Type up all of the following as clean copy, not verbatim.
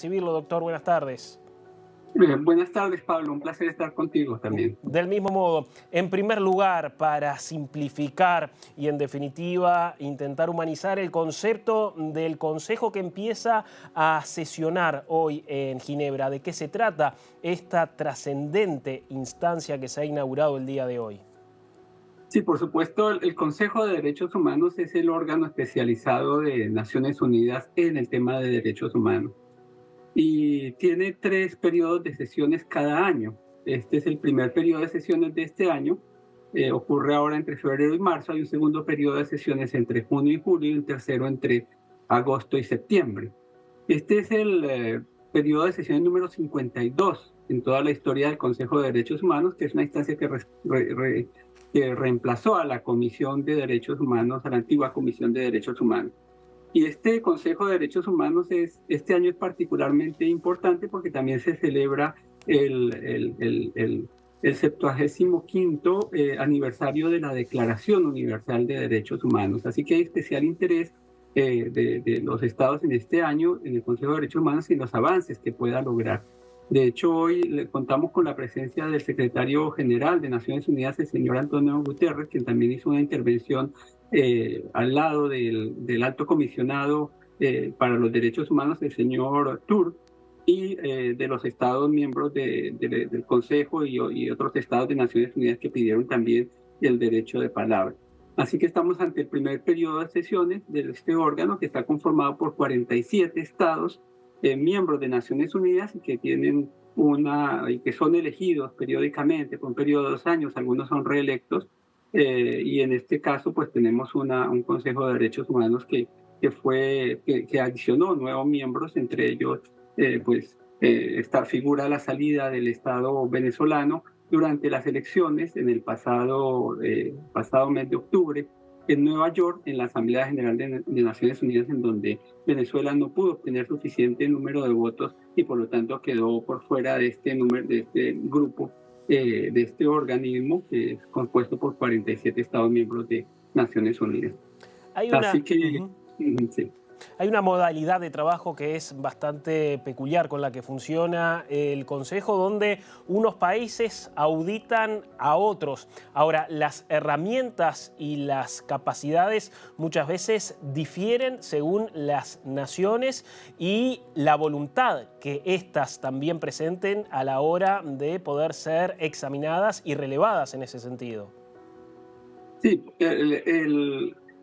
recibirlo, doctor. Buenas tardes. Buenas tardes, Pablo. Un placer estar contigo también. Del mismo modo, en primer lugar, para simplificar y en definitiva intentar humanizar el concepto del Consejo que empieza a sesionar hoy en Ginebra, ¿de qué se trata esta trascendente instancia que se ha inaugurado el día de hoy? Sí, por supuesto, el Consejo de Derechos Humanos es el órgano especializado de Naciones Unidas en el tema de derechos humanos y tiene 3 periodos de sesiones cada año. Este es el primer periodo de sesiones de este año. Ocurre ahora entre febrero y marzo. Hay un segundo periodo de sesiones entre junio y julio y un tercero entre agosto y septiembre. Este es el periodo de sesiones número 52 en toda la historia del Consejo de Derechos Humanos, que es una instancia que reemplazó a la Comisión de Derechos Humanos, a la antigua Comisión de Derechos Humanos. Y este Consejo de Derechos Humanos este año es particularmente importante porque también se celebra el 75º aniversario de la Declaración Universal de Derechos Humanos. Así que hay especial interés de los estados en este año en el Consejo de Derechos Humanos y los avances que pueda lograr. De hecho, hoy contamos con la presencia del secretario general de Naciones Unidas, el señor Antonio Guterres, quien también hizo una intervención al lado del alto comisionado para los derechos humanos, el señor Tur, y de los estados miembros del Consejo y otros estados de Naciones Unidas que pidieron también el derecho de palabra. Así que estamos ante el primer periodo de sesiones de este órgano que está conformado por 47 estados miembros de Naciones Unidas y que tienen y que son elegidos periódicamente por un periodo de 2 años, algunos son reelectos, y en este caso pues tenemos un Consejo de Derechos Humanos que adicionó nuevos miembros, entre ellos esta figura la salida del Estado venezolano durante las elecciones en el pasado mes de octubre en Nueva York, en la Asamblea General de Naciones Unidas, en donde Venezuela no pudo obtener suficiente número de votos y por lo tanto quedó por fuera de este grupo, de este organismo que es compuesto por 47 Estados miembros de Naciones Unidas. Hay Así una... que, sí. Hay una modalidad de trabajo que es bastante peculiar con la que funciona el Consejo, donde unos países auditan a otros. Ahora, las herramientas y las capacidades muchas veces difieren según las naciones y la voluntad que éstas también presenten a la hora de poder ser examinadas y relevadas en ese sentido. Sí,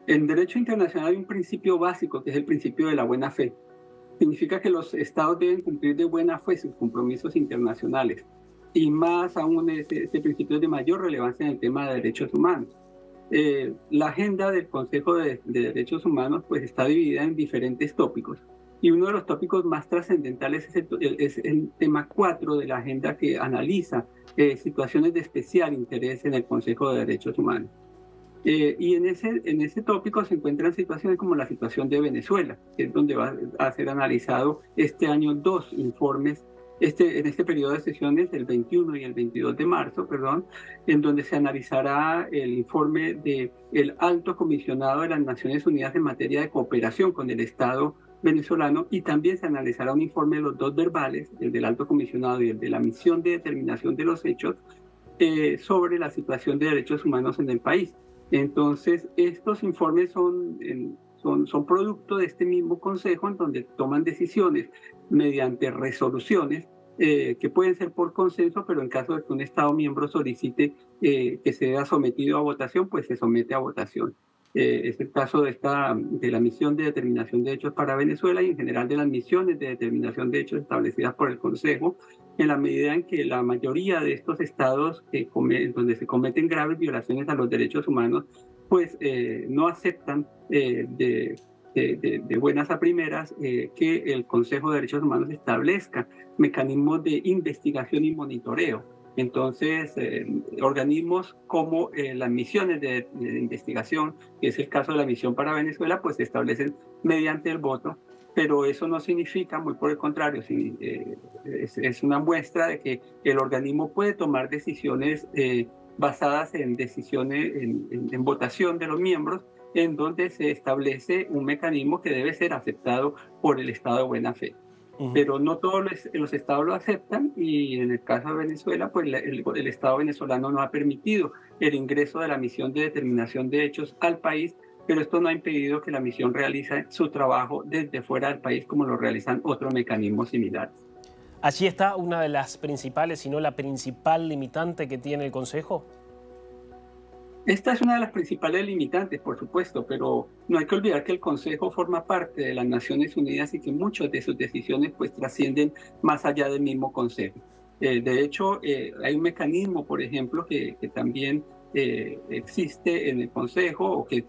en derecho internacional hay un principio básico que es el principio de la buena fe. Significa que los estados deben cumplir de buena fe sus compromisos internacionales y más aún este principio es de mayor relevancia en el tema de derechos humanos. La agenda del Consejo de Derechos Humanos pues está dividida en diferentes tópicos y uno de los tópicos más trascendentales es el tema 4 de la agenda que analiza situaciones de especial interés en el Consejo de Derechos Humanos. Y en ese tópico se encuentran situaciones como la situación de Venezuela, que es donde va a ser analizado este año 2 informes, en este periodo de sesiones, el 21 y el 22 de marzo, perdón, en donde se analizará el informe del Alto Comisionado de las Naciones Unidas en materia de cooperación con el Estado venezolano y también se analizará un informe de los 2 verbales, el del Alto Comisionado y el de la Misión de Determinación de los Hechos, sobre la situación de derechos humanos en el país. Entonces, estos informes son producto de este mismo consejo en donde toman decisiones mediante resoluciones que pueden ser por consenso, pero en caso de que un Estado miembro solicite que sea sometido a votación, pues se somete a votación. Es el caso de la misión de determinación de hechos para Venezuela y en general de las misiones de determinación de hechos establecidas por el Consejo, en la medida en que la mayoría de estos estados donde se cometen graves violaciones a los derechos humanos, pues no aceptan de buenas a primeras que el Consejo de Derechos Humanos establezca mecanismos de investigación y monitoreo. Entonces, organismos como las misiones de investigación, que es el caso de la misión para Venezuela, pues se establecen mediante el voto, pero eso no significa, muy por el contrario, es una muestra de que el organismo puede tomar decisiones basadas en decisiones, en votación de los miembros, en donde se establece un mecanismo que debe ser aceptado por el Estado de buena fe. Ujú. pero no todos los estados lo aceptan y en el caso de Venezuela, pues el Estado venezolano no ha permitido el ingreso de la misión de determinación de hechos al país, pero esto no ha impedido que la misión realice su trabajo desde fuera del país como lo realizan otros mecanismos similares. Allí está una de las principales, si no la principal limitante que tiene el Consejo. Esta es una de las principales limitantes, por supuesto, pero no hay que olvidar que el Consejo forma parte de las Naciones Unidas y que muchas de sus decisiones pues trascienden más allá del mismo Consejo. De hecho, hay un mecanismo, por ejemplo, que también existe en el Consejo, o que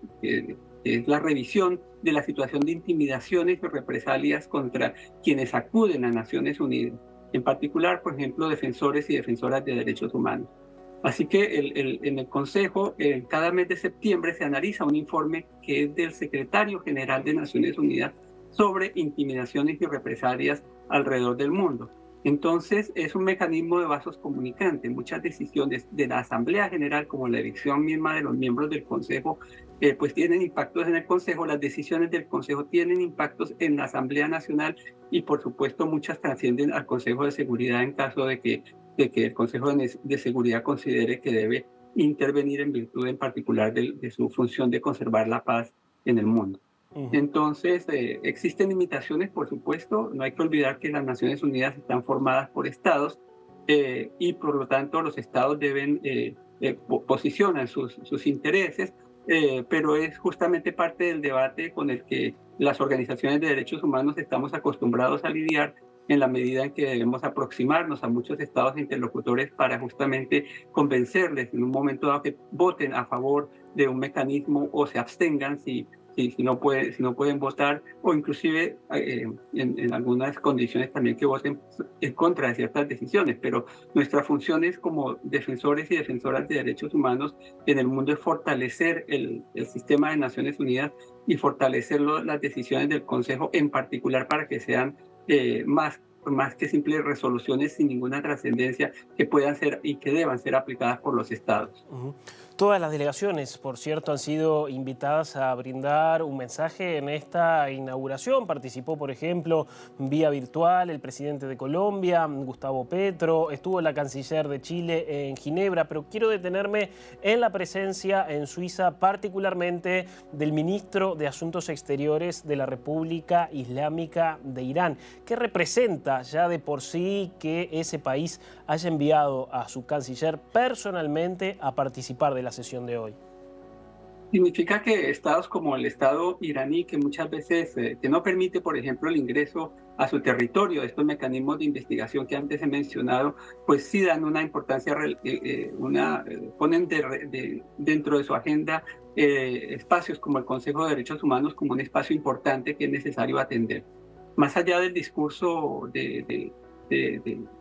es la revisión de la situación de intimidaciones y represalias contra quienes acuden a Naciones Unidas, en particular, por ejemplo, defensores y defensoras de derechos humanos. Así que en el Consejo, cada mes de septiembre se analiza un informe que es del Secretario General de Naciones Unidas sobre intimidaciones y represalias alrededor del mundo. Entonces, es un mecanismo de vasos comunicantes. Muchas decisiones de la Asamblea General, como la elección misma de los miembros del Consejo, pues tienen impactos en el Consejo. Las decisiones del Consejo tienen impactos en la Asamblea Nacional y, por supuesto, muchas trascienden al Consejo de Seguridad en caso de que el Consejo de Seguridad considere que debe intervenir en virtud en particular de su función de conservar la paz en el mundo. Ujú. Entonces, existen limitaciones, por supuesto. No hay que olvidar que las Naciones Unidas están formadas por estados y por lo tanto los estados deben posicionar sus intereses, pero es justamente parte del debate con el que las organizaciones de derechos humanos estamos acostumbrados a lidiar en la medida en que debemos aproximarnos a muchos estados interlocutores para justamente convencerles en un momento dado que voten a favor de un mecanismo o se abstengan si no pueden votar, o inclusive en algunas condiciones también que voten en contra de ciertas decisiones. Pero nuestra función es como defensores y defensoras de derechos humanos en el mundo es fortalecer el sistema de Naciones Unidas y fortalecer las decisiones del Consejo en particular para que sean más que simples resoluciones sin ninguna trascendencia que puedan ser y que deban ser aplicadas por los estados. Ujú. Todas las delegaciones, por cierto, han sido invitadas a brindar un mensaje en esta inauguración. Participó, por ejemplo, vía virtual el presidente de Colombia, Gustavo Petro, estuvo la canciller de Chile en Ginebra, pero quiero detenerme en la presencia en Suiza, particularmente del ministro de Asuntos Exteriores de la República Islámica de Irán. ¿Qué representa ya de por sí que ese país haya enviado a su canciller personalmente a participar de la sesión de hoy? Significa que estados como el Estado iraní, que muchas veces que no permite, por ejemplo, el ingreso a su territorio, estos mecanismos de investigación que antes he mencionado, pues sí dan una importancia, ponen dentro de su agenda espacios como el Consejo de Derechos Humanos como un espacio importante que es necesario atender. Más allá del discurso del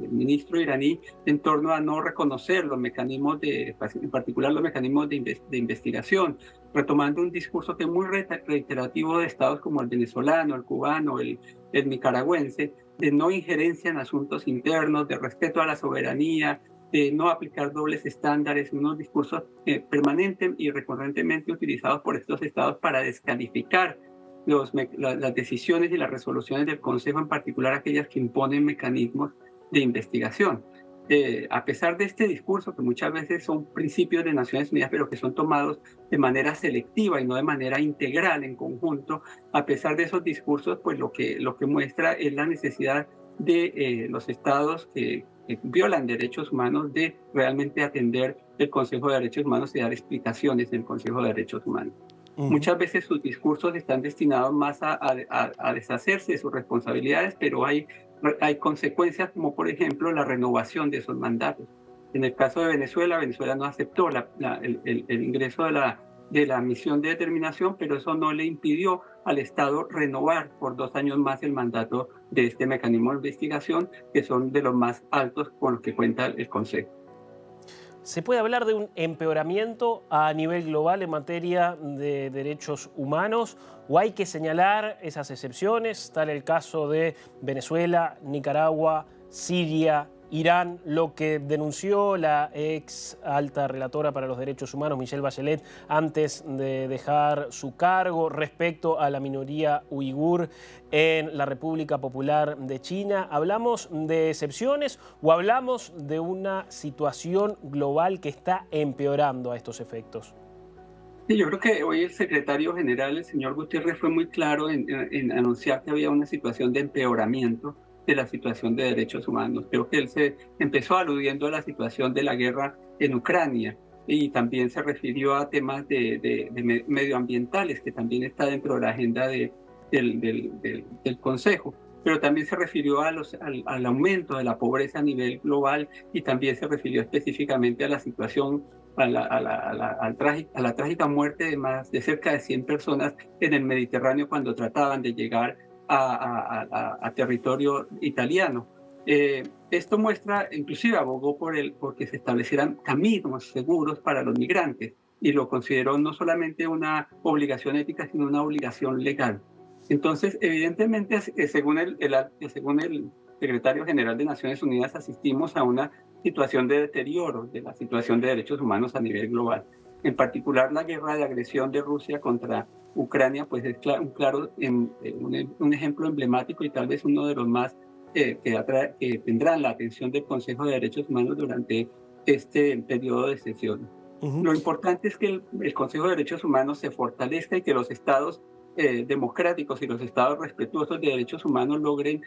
ministro iraní en torno a no reconocer los mecanismos en particular los mecanismos de investigación, retomando un discurso que es muy reiterativo de estados como el venezolano, el cubano, el nicaragüense, de no injerencia en asuntos internos, de respeto a la soberanía, de no aplicar dobles estándares, unos discursos permanentes y recurrentemente utilizados por estos estados para descalificar las decisiones y las resoluciones del Consejo, en particular aquellas que imponen mecanismos de investigación. A pesar de este discurso, que muchas veces son principios de Naciones Unidas, pero que son tomados de manera selectiva y no de manera integral en conjunto, a pesar de esos discursos, pues lo que muestra es la necesidad de los estados que violan derechos humanos de realmente atender el Consejo de Derechos Humanos y dar explicaciones en el Consejo de Derechos Humanos. Ujú. Muchas veces sus discursos están destinados más a deshacerse de sus responsabilidades, pero hay consecuencias como por ejemplo la renovación de esos mandatos. En el caso de Venezuela, Venezuela no aceptó el ingreso de la misión de determinación, pero eso no le impidió al Estado renovar por 2 años más el mandato de este mecanismo de investigación, que son de los más altos con los que cuenta el Consejo. ¿Se puede hablar de un empeoramiento a nivel global en materia de derechos humanos o hay que señalar esas excepciones, tal el caso de Venezuela, Nicaragua, Siria, Irán, lo que denunció la ex alta relatora para los derechos humanos, Michelle Bachelet, antes de dejar su cargo respecto a la minoría uigur en la República Popular de China. ¿Hablamos de excepciones o hablamos de una situación global que está empeorando a estos efectos? Sí, yo creo que hoy el secretario general, el señor Gutiérrez, fue muy claro en anunciar que había una situación de empeoramiento de la situación de derechos humanos. Creo que él se empezó aludiendo a la situación de la guerra en Ucrania y también se refirió a temas de medioambientales, que también está dentro de la agenda del Consejo. Pero también se refirió al aumento de la pobreza a nivel global y también se refirió específicamente a la situación a la trágica muerte de cerca de 100 personas en el Mediterráneo cuando trataban de llegar a territorio italiano. Esto muestra, inclusive abogó porque se establecieran caminos seguros para los migrantes y lo consideró no solamente una obligación ética, sino una obligación legal. Entonces, evidentemente, según el secretario general de Naciones Unidas, asistimos a una situación de deterioro de la situación de derechos humanos a nivel global. En particular, la guerra de agresión de Rusia contra Ucrania, pues es un ejemplo emblemático y tal vez uno de los más que tendrán la atención del Consejo de Derechos Humanos durante este periodo de sesiones. Lo importante es que el Consejo de Derechos Humanos se fortalezca y que los estados democráticos y los estados respetuosos de derechos humanos logren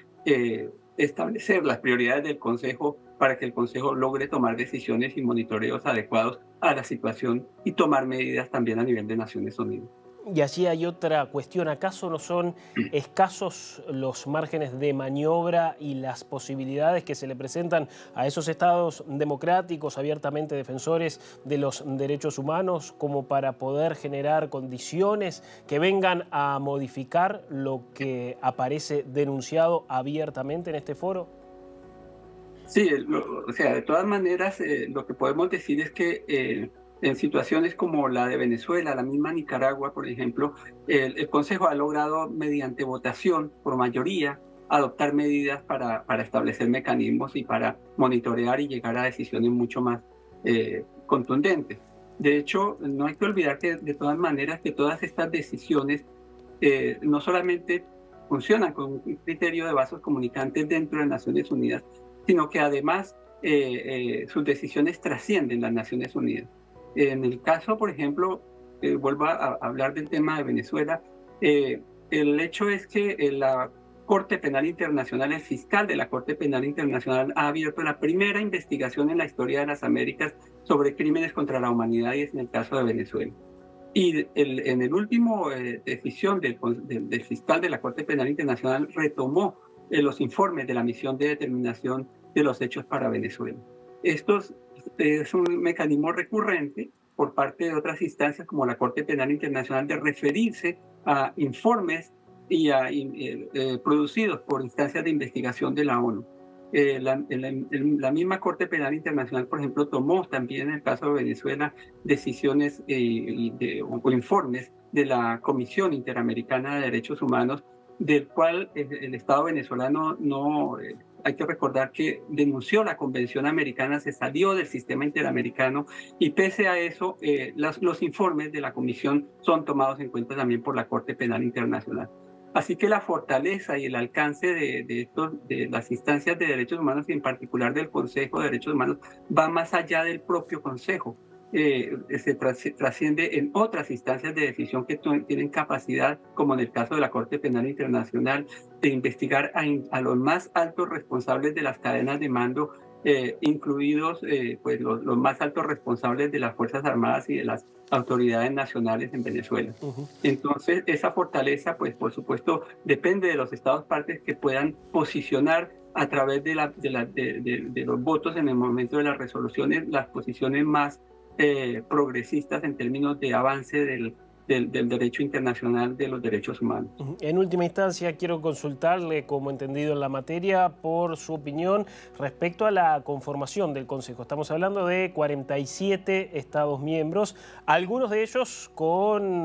establecer las prioridades del Consejo para que el Consejo logre tomar decisiones y monitoreos adecuados a la situación y tomar medidas también a nivel de Naciones Unidas. Y allí hay otra cuestión. ¿Acaso no son escasos los márgenes de maniobra y las posibilidades que se le presentan a esos estados democráticos, abiertamente defensores de los derechos humanos, como para poder generar condiciones que vengan a modificar lo que aparece denunciado abiertamente en este foro? Sí, o sea, de todas maneras, lo que podemos decir es que en situaciones como la de Venezuela, la misma Nicaragua, por ejemplo, el Consejo ha logrado, mediante votación por mayoría, adoptar medidas para establecer mecanismos y para monitorear y llegar a decisiones mucho más contundentes. De hecho, no hay que olvidar que de todas maneras que todas estas decisiones no solamente funcionan con un criterio de vasos comunicantes dentro de Naciones Unidas, sino que además sus decisiones trascienden las Naciones Unidas. En el caso, por ejemplo, vuelvo a hablar del tema de Venezuela, el hecho es que la Corte Penal Internacional, el fiscal de la Corte Penal Internacional ha abierto la primera investigación en la historia de las Américas sobre crímenes contra la humanidad y es en el caso de Venezuela. Y en el último decisión del fiscal de la Corte Penal Internacional retomó los informes de la misión de determinación de los hechos para Venezuela. Esto es un mecanismo recurrente por parte de otras instancias como la Corte Penal Internacional de referirse a informes producidos por instancias de investigación de la ONU. La misma Corte Penal Internacional, por ejemplo, tomó también en el caso de Venezuela decisiones o informes de la Comisión Interamericana de Derechos Humanos, del cual el Estado venezolano no hay que recordar que denunció la Convención Americana, se salió del sistema interamericano y pese a eso los informes de la Comisión son tomados en cuenta también por la Corte Penal Internacional. Así que la fortaleza y el alcance de las instancias de derechos humanos y en particular del Consejo de Derechos Humanos va más allá del propio Consejo. Se trasciende en otras instancias de decisión que tienen capacidad, como en el caso de la Corte Penal Internacional, de investigar a los más altos responsables de las cadenas de mando, incluidos pues los más altos responsables de las Fuerzas Armadas y de las autoridades nacionales en Venezuela. Entonces, esa fortaleza, pues por supuesto, depende de los estados partes que puedan posicionar a través de los votos en el momento de las resoluciones las posiciones más progresistas en términos de avance del derecho internacional de los derechos humanos. En última instancia, quiero consultarle, como entendido en la materia, por su opinión respecto a la conformación del Consejo. Estamos hablando de 47 Estados miembros, algunos de ellos con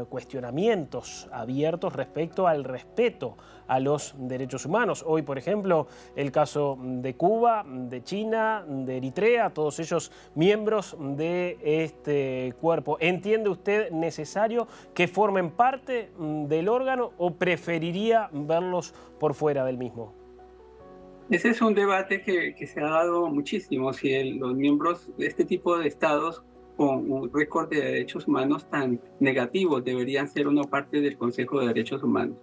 cuestionamientos abiertos respecto al respeto a los derechos humanos. Hoy, por ejemplo, el caso de Cuba, de China, de Eritrea, todos ellos miembros de este cuerpo. ¿Entiende usted necesario que formen parte del órgano o preferiría verlos por fuera del mismo? Ese es un debate que se ha dado muchísimo, si los miembros de este tipo de estados con un récord de derechos humanos tan negativos deberían ser o no parte del Consejo de Derechos Humanos.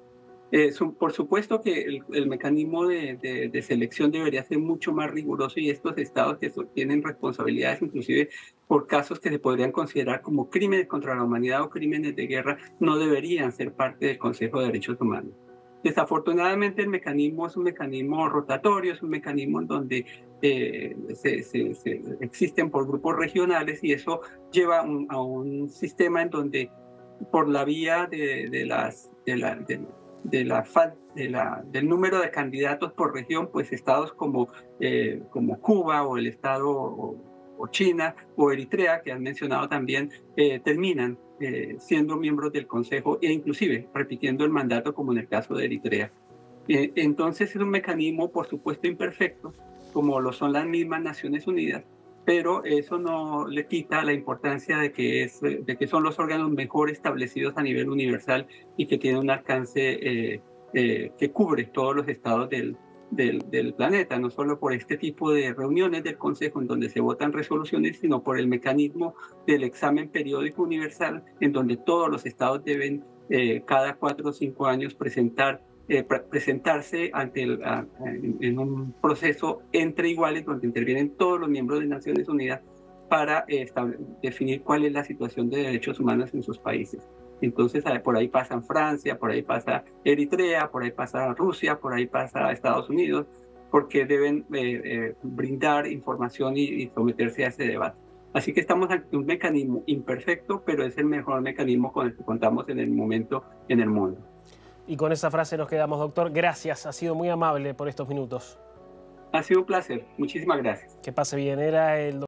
Por supuesto que el mecanismo de selección debería ser mucho más riguroso y estos estados que tienen responsabilidades inclusive por casos que se podrían considerar como crímenes contra la humanidad o crímenes de guerra no deberían ser parte del Consejo de Derechos Humanos. Desafortunadamente el mecanismo es un mecanismo rotatorio, es un mecanismo en donde existen por grupos regionales y eso lleva a un sistema en donde por la vía del número de candidatos por región, pues estados como Cuba o el estado o China o Eritrea, que han mencionado también, terminan siendo miembros del Consejo e inclusive repitiendo el mandato como en el caso de Eritrea. Entonces es un mecanismo, por supuesto, imperfecto, como lo son las mismas Naciones Unidas, pero eso no le quita la importancia de que son los órganos mejor establecidos a nivel universal y que tienen un alcance que cubre todos los estados del planeta, no solo por este tipo de reuniones del Consejo en donde se votan resoluciones, sino por el mecanismo del examen periódico universal en donde todos los estados deben cada 4 o 5 años presentarse en un proceso entre iguales donde intervienen todos los miembros de Naciones Unidas para definir cuál es la situación de derechos humanos en sus países. Entonces, por ahí pasa Francia, por ahí pasa Eritrea, por ahí pasa Rusia, por ahí pasa Estados Unidos, porque deben brindar información y someterse a ese debate. Así que estamos ante un mecanismo imperfecto, pero es el mejor mecanismo con el que contamos en el momento en el mundo. Y con esa frase nos quedamos, doctor. Gracias, ha sido muy amable por estos minutos. Ha sido un placer. Muchísimas gracias. Que pase bien. Era el